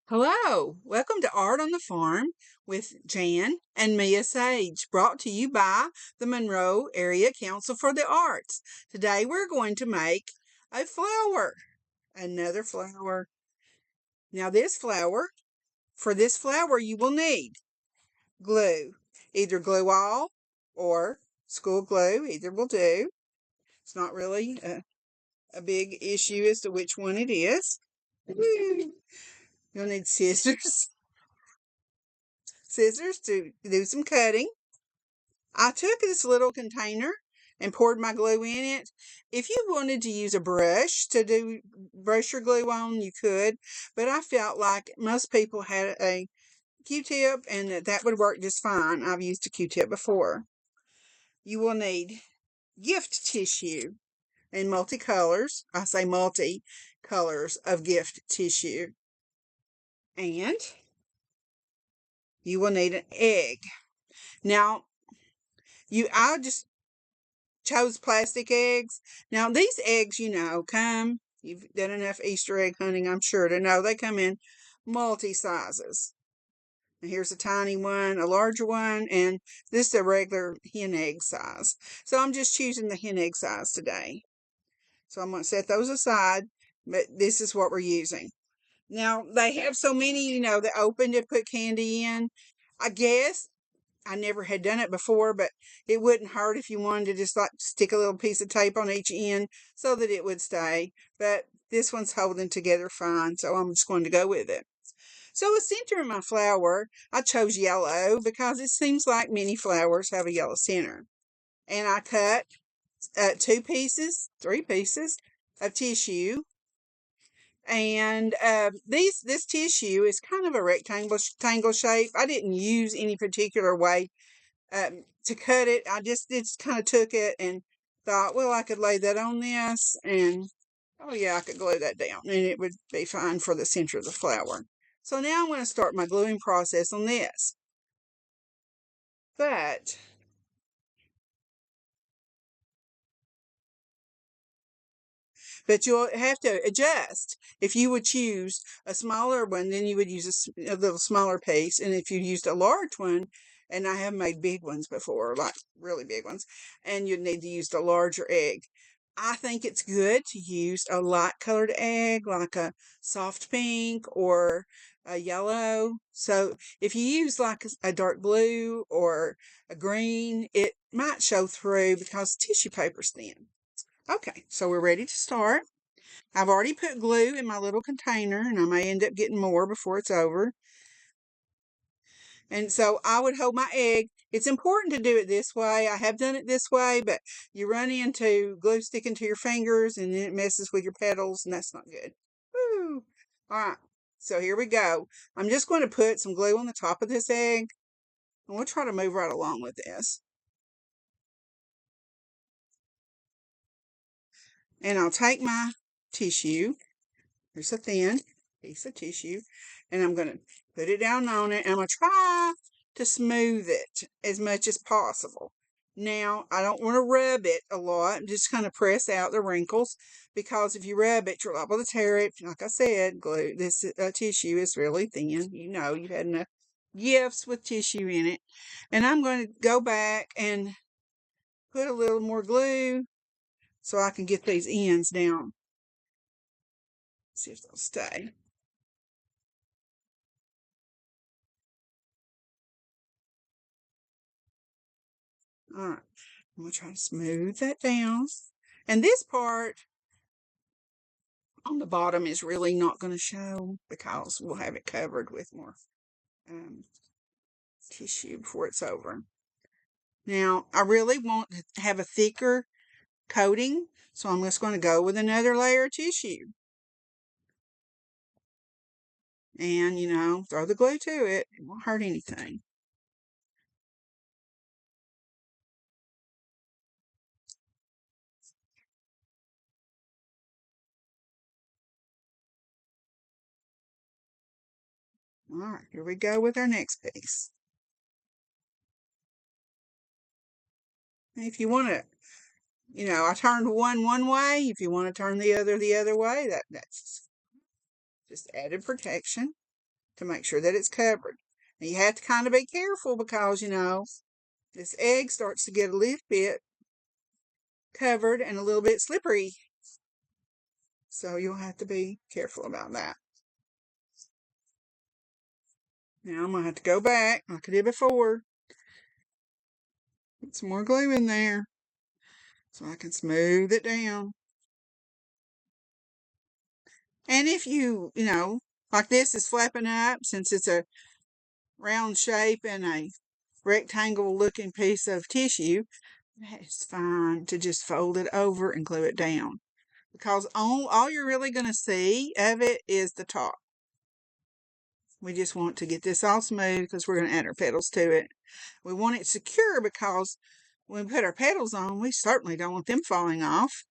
Hello, welcome to Art on the Farm with Jan and Mia Sage, brought to you by the Monroe Area Council for the Arts. Today we're going to make a flower, another flower. Now for this flower you will need glue, either glue all or school glue, either will do. It's not really a big issue as to which one it is. Woo. You'll need scissors to do some cutting. I took this little container and poured my glue in it. If you wanted to use a brush to brush your glue on, you could, but I felt like most people had a Q-tip and that would work just fine. I've used a Q-tip before. You will need gift tissue in multicolors. I say multi-colors of gift tissue. And you will need an egg. Now, I just chose plastic eggs. Now, these eggs, you've done enough Easter egg hunting, I'm sure, to know they come in multi-sizes. Here's a tiny one, a larger one, and this is a regular hen egg size. So I'm just choosing the hen egg size today. So I'm going to set those aside, but this is what we're using. Now, they have so many, that open to put candy in. I guess I never had done it before, but it wouldn't hurt if you wanted to just like stick a little piece of tape on each end so that it would stay. But this one's holding together fine, so I'm just going to go with it. So a center in my flower, I chose yellow because it seems like many flowers have a yellow center. And I cut three pieces of tissue. And this tissue is kind of a rectangle shape. I didn't use any particular way to cut it. I just kind of took it and thought, well, I could lay that on this, and oh yeah, I could glue that down, and it would be fine for the center of the flower. So now I'm going to start my gluing process on this. But you'll have to adjust. If you would choose a smaller one, then you would use a little smaller piece. And if you used a large one, and I have made big ones before, like really big ones, and you'd need to use a larger egg. I think it's good to use a light colored egg, like a soft pink or a yellow. So if you use like a dark blue or a green, it might show through because tissue paper's thin. Okay, so we're ready to start. I've already put glue in my little container, and I may end up getting more before it's over. And so I would hold my egg. It's important to do it this way. I have done it this way, but you run into glue sticking to your fingers, and then it messes with your petals, and that's not good. Woo! All right, so here we go. I'm just going to put some glue on the top of this egg, and we'll try to move right along with this. And I'll take my tissue. There's a thin piece of tissue, and I'm going to put it down on it, and I'm going to try to smooth it as much as possible. Now, I don't want to rub it a lot, just kind of press out the wrinkles, because if you rub it, you're liable to tear it. Like I said, glue, this tissue is really thin. You've had enough gifts with tissue in it. And I'm going to go back and put a little more glue so I can get these ends down. See if they'll stay. All right, I'm going to try to smooth that down. And this part on the bottom is really not going to show because we'll have it covered with more tissue before it's over. Now, I really want to have a thicker coating, so I'm just going to go with another layer of tissue. And, throw the glue to it. It won't hurt anything. All right, here we go with our next piece. And if you want to, I turned one way. If you want to turn the other way, that's just added protection. to make sure that it's covered. Now you have to kind of be careful because, this egg starts to get a little bit covered and a little bit slippery. So you'll have to be careful about that. Now I'm going to have to go back like I did before. Put some more glue in there so I can smooth it down. And if you like this is flapping up, since it's a round shape and a rectangle looking piece of tissue, it's fine to just fold it over and glue it down. Because all you're really going to see of it is the top. We just want to get this all smooth because we're going to add our petals to it. We want it secure because when we put our petals on, we certainly don't want them falling off.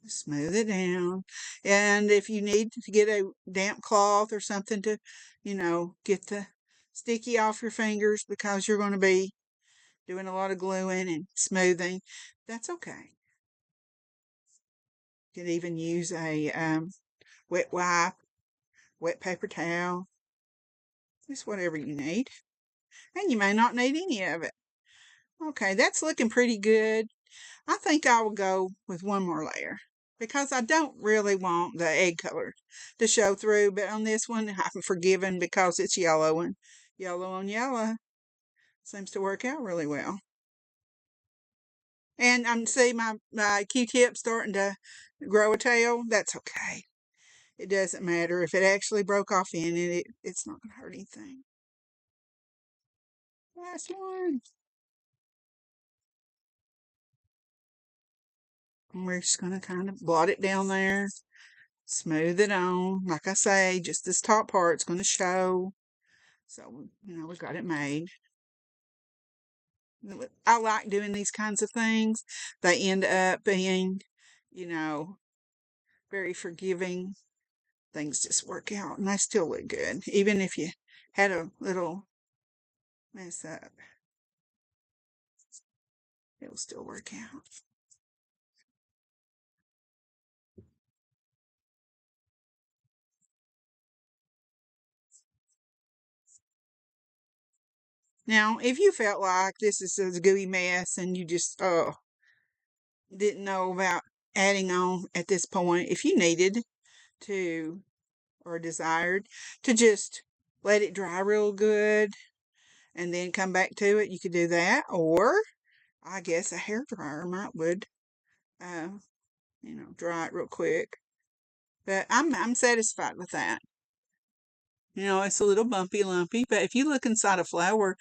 Smooth it down. And if you need to get a damp cloth or something to, get the sticky off your fingers because you're going to be doing a lot of gluing and smoothing, that's okay. You could even use a wet wipe, wet paper towel, just whatever you need. And you may not need any of it. Okay, that's looking pretty good. I think I will go with one more layer because I don't really want the egg color to show through. But on this one, I'm forgiven because it's yellow, and yellow on yellow seems to work out really well. And I'm see my Q-tip starting to grow a tail. That's okay. It doesn't matter. If it actually broke off in it, it's not going to hurt anything. Last one. And we're just going to kind of blot it down there. Smooth it on. Like I say, just this top part's going to show. So, we've got it made. I like doing these kinds of things. They end up being, very forgiving. Things just work out and they still look good. Even if you had a little mess up, it'll still work out. Now, if you felt like this is a gooey mess and you just didn't know about adding on at this point, if you needed to or desired to just let it dry real good and then come back to it, you could do that. Or I guess a hair dryer would dry it real quick. But I'm satisfied with that. It's a little bumpy, lumpy, but if you look inside a flower,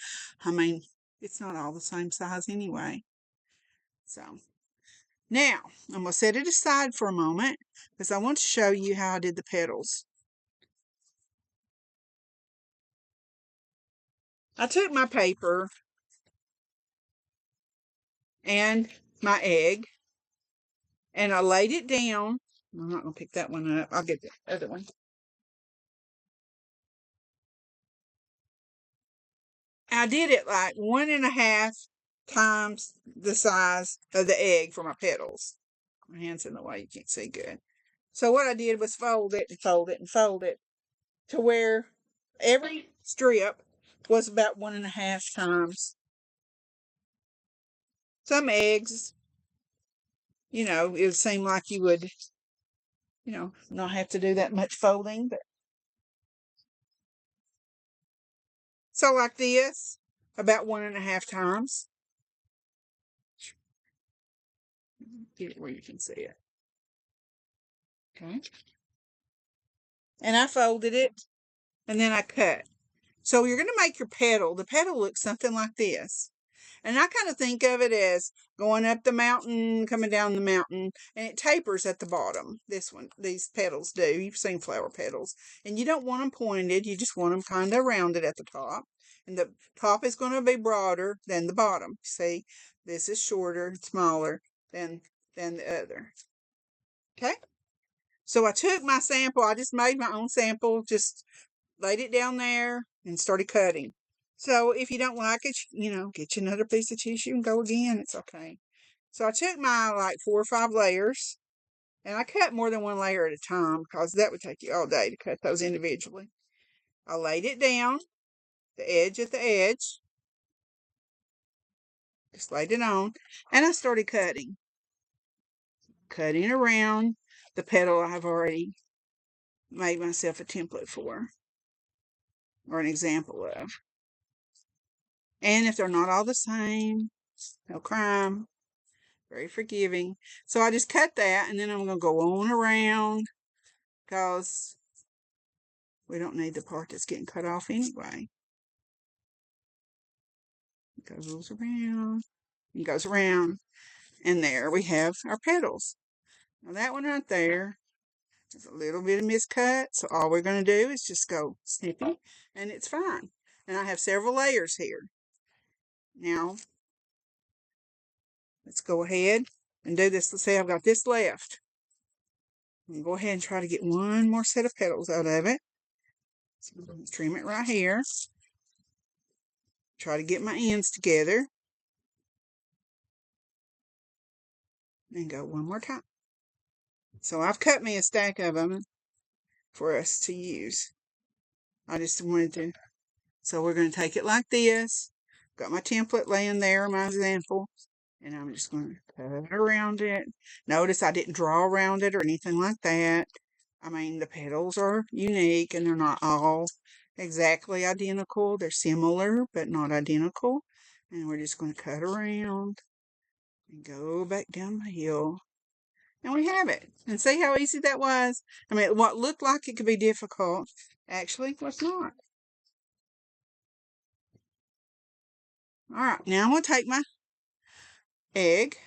it's not all the same size anyway. So now I'm going to set it aside for a moment because I want to show you how I did the petals. I took my paper and my egg and I laid it down. I'm not going to pick that one up. I'll get the other one. I did it like 1.5 times the size of the egg for my petals. My hand's in the way, you can't see good. So what I did was fold it and fold it and fold it to where every strip was about 1.5 times. Some eggs, it would seem like you would, not have to do that much folding. But so like this, about 1.5 times. Get it where you can see it. Okay. And I folded it and then I cut. So you're going to make your petal. The petal looks something like this. And I kind of think of it as going up the mountain, coming down the mountain, and it tapers at the bottom. These petals do. You've seen flower petals. And you don't want them pointed. You just want them kind of rounded at the top. And the top is going to be broader than the bottom. See, this is shorter, smaller than the other. Okay? So I took my sample. I just made my own sample, just laid it down there and started cutting. So if you don't like it, get you another piece of tissue and go again. It's okay. So I took my like 4 or 5 layers, and I cut more than one layer at a time because that would take you all day to cut those individually. I laid it down, the edge at the edge, just laid it on, and I started cutting around the petal I've already made myself a template for, or an example of. And if they're not all the same, no crime, very forgiving. So I just cut that, and then I'm going to go on around because we don't need the part that's getting cut off anyway. It goes around, and goes around, and there we have our petals. Now that one right there is a little bit of miscut, so all we're going to do is just go snipping, and it's fine. And I have several layers here. Now, let's go ahead and do this. Let's say I've got this left. I'm going to go ahead and try to get one more set of petals out of it. So I'm going to trim it right here. Try to get my ends together. And go one more time. So I've cut me a stack of them for us to use. I just wanted to. So we're going to take it like this. Got my template laying there, my example. And I'm just going to cut around it. Notice I didn't draw around it or anything like that. I mean, the petals are unique and they're not all exactly identical. They're similar, but not identical. And we're just going to cut around and go back down the hill. And we have it. And see how easy that was? I mean, what looked like it could be difficult actually was not. All right, now I'm going to take my egg.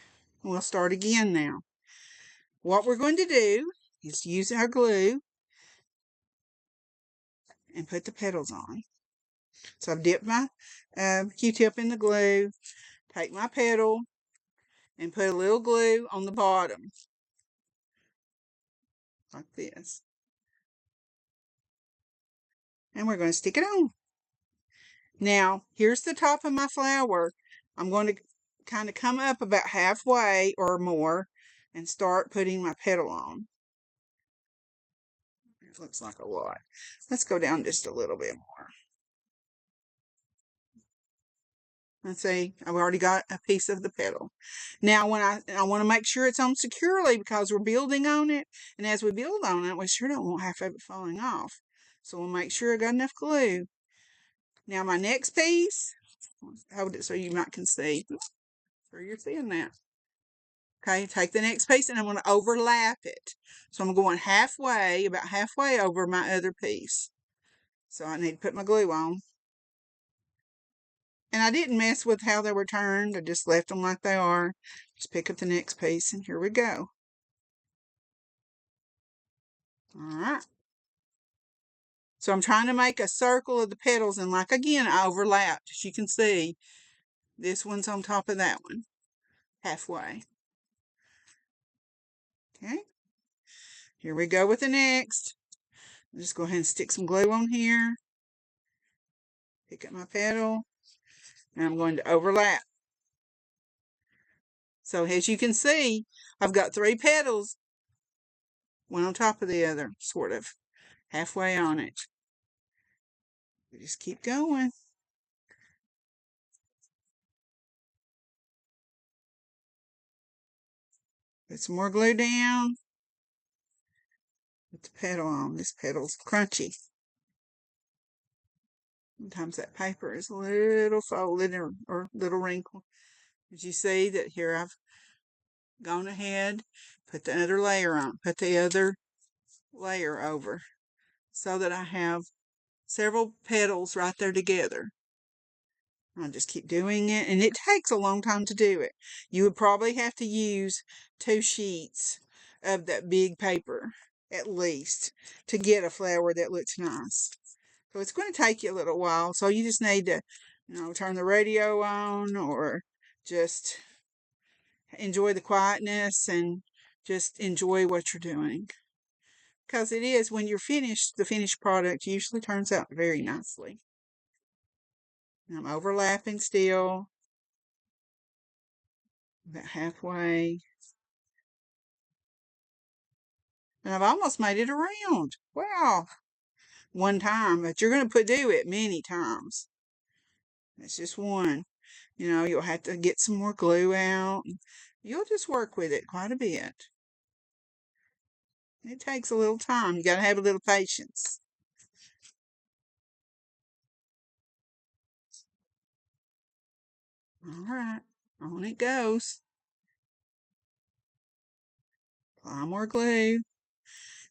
We'll start again now. What we're going to do is use our glue and put the petals on. So I've dipped my Q-tip in the glue, take my petal, and put a little glue on the bottom, like this. And we're going to stick it on. Now, here's the top of my flower. I'm going to kind of come up about halfway or more and start putting my petal on. It looks like a lot. Let's go down just a little bit more. Let's see, I've already got a piece of the petal. Now, when I want to make sure it's on securely because we're building on it, and as we build on it, we sure don't want half of it falling off. So we'll make sure I got enough glue. Now, my next piece, hold it so you might can see. Sure you're seeing that. Okay, take the next piece and I'm going to overlap it. So I'm going halfway, about halfway over my other piece. So I need to put my glue on. And I didn't mess with how they were turned. I just left them like they are. Just pick up the next piece and here we go. All right. So I'm trying to make a circle of the petals, and like again, I overlapped. As you can see, this one's on top of that one, halfway. Okay. Here we go with the next. I'll just go ahead and stick some glue on here. Pick up my petal. And I'm going to overlap. So as you can see, I've got 3 petals, one on top of the other, sort of, halfway on it. We just keep going. Put some more glue down. Put the petal on. This petal's crunchy. Sometimes that paper is a little folded or little wrinkled. As you see that here I've gone ahead, put the other layer on, put the other layer over so that I have several petals right there together. I'll just keep doing it, and it takes a long time to do it. You would probably have to use 2 sheets of that big paper at least to get a flower that looks nice. So it's going to take you a little while. So you just need to, turn the radio on or just enjoy the quietness and just enjoy what you're doing. Because it is, when you're finished, the finished product usually turns out very nicely. And I'm overlapping still. About halfway. And I've almost made it around. Wow. One time, but you're going to do it many times. That's just one. You'll have to get some more glue out. You'll just work with it quite a bit. It takes a little time. You got to have a little patience. All right, on it goes. Apply more glue.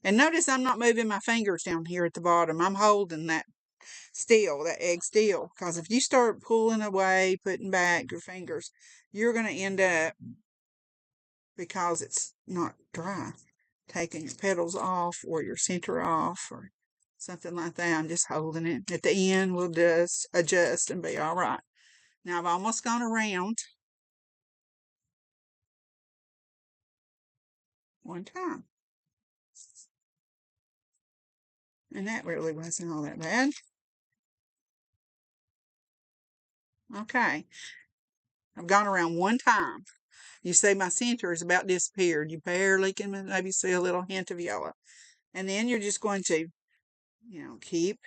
And notice I'm not moving my fingers down here at the bottom. I'm holding that egg still. Because if you start pulling away, putting back your fingers, you're going to end up, because it's not dry, taking your petals off or your center off or something like that. I'm just holding it. At the end, we'll just adjust and be all right. Now I've almost gone around one time. And that really wasn't all that bad. Okay. I've gone around one time. You see my center is about disappeared. You barely can maybe see a little hint of yellow. And then you're just going to, keep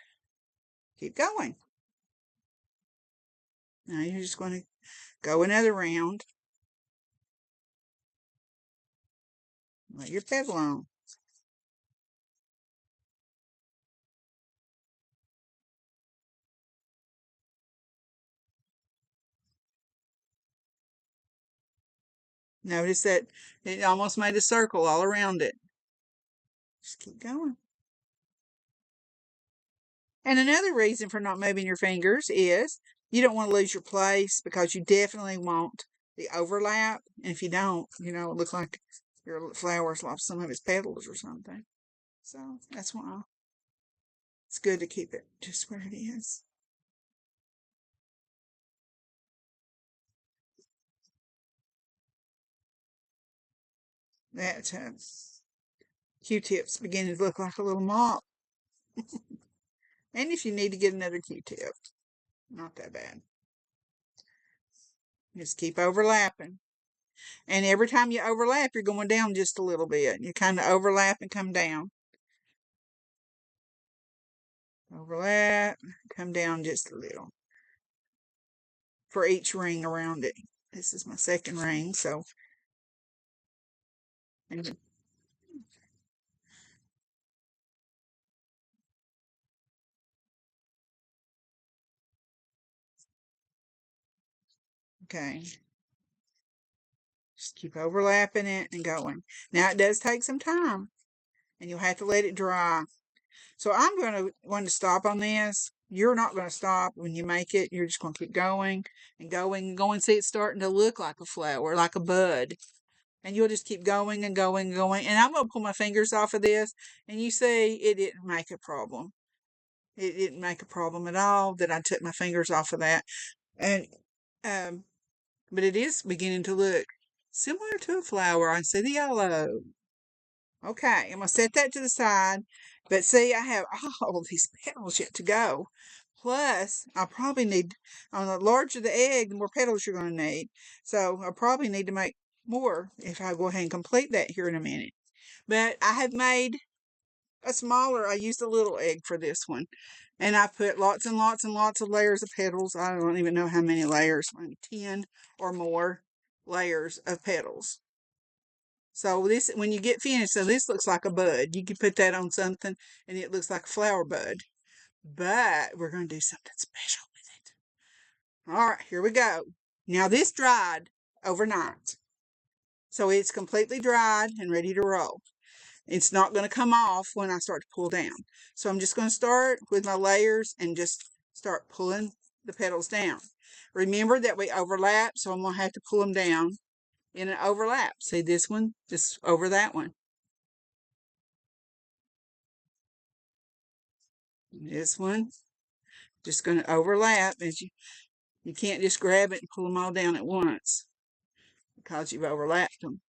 going. Now you're just going to go another round. Let your petal on. Notice that it almost made a circle all around it. Just keep going. And another reason for not moving your fingers is you don't want to lose your place, because you definitely want the overlap. And if you don't, it looks like your flower's lost some of its petals or something. So that's why it's good to keep it just where it is. That Q-tip's beginning to look like a little mop. And if you need to get another Q-tip, not that bad. Just keep overlapping. And every time you overlap, you're going down just a little bit. You kind of overlap and come down. Overlap, come down just a little. For each ring around it. This is my second ring, so. Okay. Just keep overlapping it and going. Now it does take some time, and you'll have to let it dry. So I'm going to stop on this. You're not going to stop when you make it. You're just going to keep going and going and going. See, it's starting to look like a flower, like a bud. And you'll just keep going and going and going. And I'm going to pull my fingers off of this. And you see, it didn't make a problem. It didn't make a problem at all that I took my fingers off of that. And, but it is beginning to look similar to a flower. I see the yellow. Okay, I'm going to set that to the side. But see, I have all these petals yet to go. Plus, I probably need, on the larger the egg, the more petals you're going to need. So I probably need to make more if I go ahead and complete that here in a minute. But I have made a smaller, I used a little egg for this one. And I put lots and lots and lots of layers of petals. I don't even know how many layers, maybe 10 or more layers of petals. So this, when you get finished, so this looks like a bud. You can put that on something and it looks like a flower bud. But we're going to do something special with it. All right, here we go. Now this dried overnight. So it's completely dried and ready to roll. It's not going to come off when I start to pull down. So I'm just going to start with my layers and just start pulling the petals down. Remember that we overlap, so I'm going to have to pull them down in an overlap. See this one? Just over that one. This one, just going to overlap. As you can't just grab it and pull them all down at once because you've overlapped them.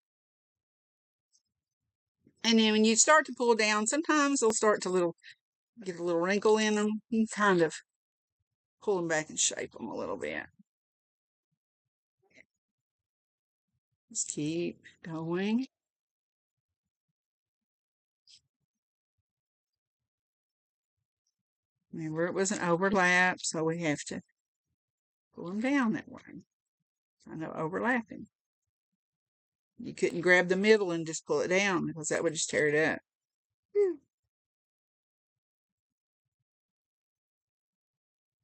And then when you start to pull down, sometimes they'll start to get a little wrinkle in them. Kind of pull them back and shape them a little bit. Just keep going. Remember, it was an overlap, so we have to pull them down that way. I know overlapping. You couldn't grab the middle and just pull it down because that would just tear it up.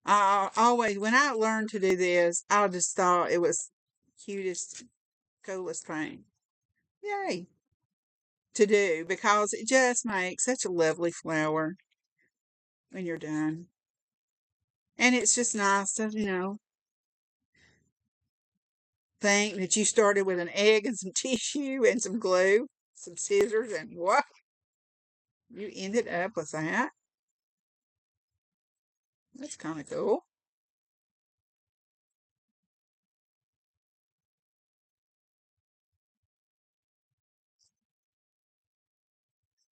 I always, when I learned to do this, I just thought it was cutest, coolest thing. Yay! To do because it just makes such a lovely flower when you're done. And it's just nice to, think that you started with an egg and some tissue and some glue, some scissors, and what? You ended up with that. That's kind of cool.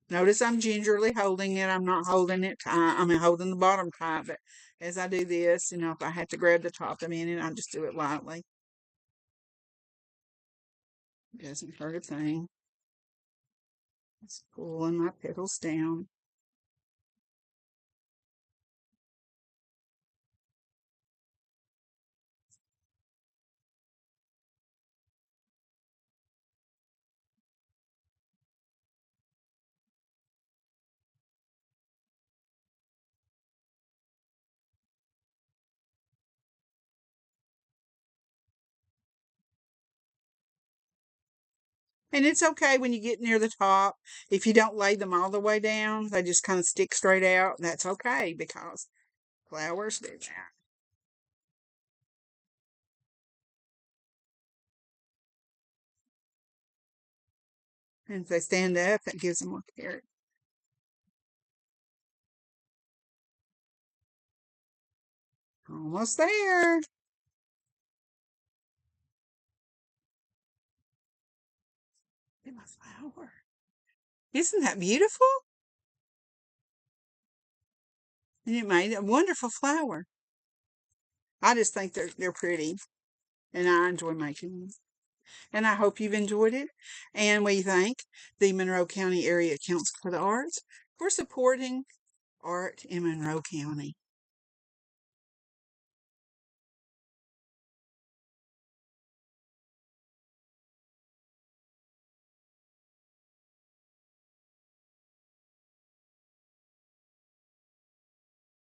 Notice I'm gingerly holding it. I'm not holding it tight. I mean, holding the bottom tight. But as I do this, if I have to grab the top a minute, I just do it lightly. It doesn't hurt a thing. Just pulling my petals down. And it's okay when you get near the top. If you don't lay them all the way down, they just kind of stick straight out. And that's okay because flowers do that. And if they stand up, that gives them more character. Almost there. Look at my flower. Isn't that beautiful? And it made a wonderful flower. I just think they're pretty, and I enjoy making them. And I hope you've enjoyed it. And we thank the Monroe County Area Council for the Arts for supporting art in Monroe County.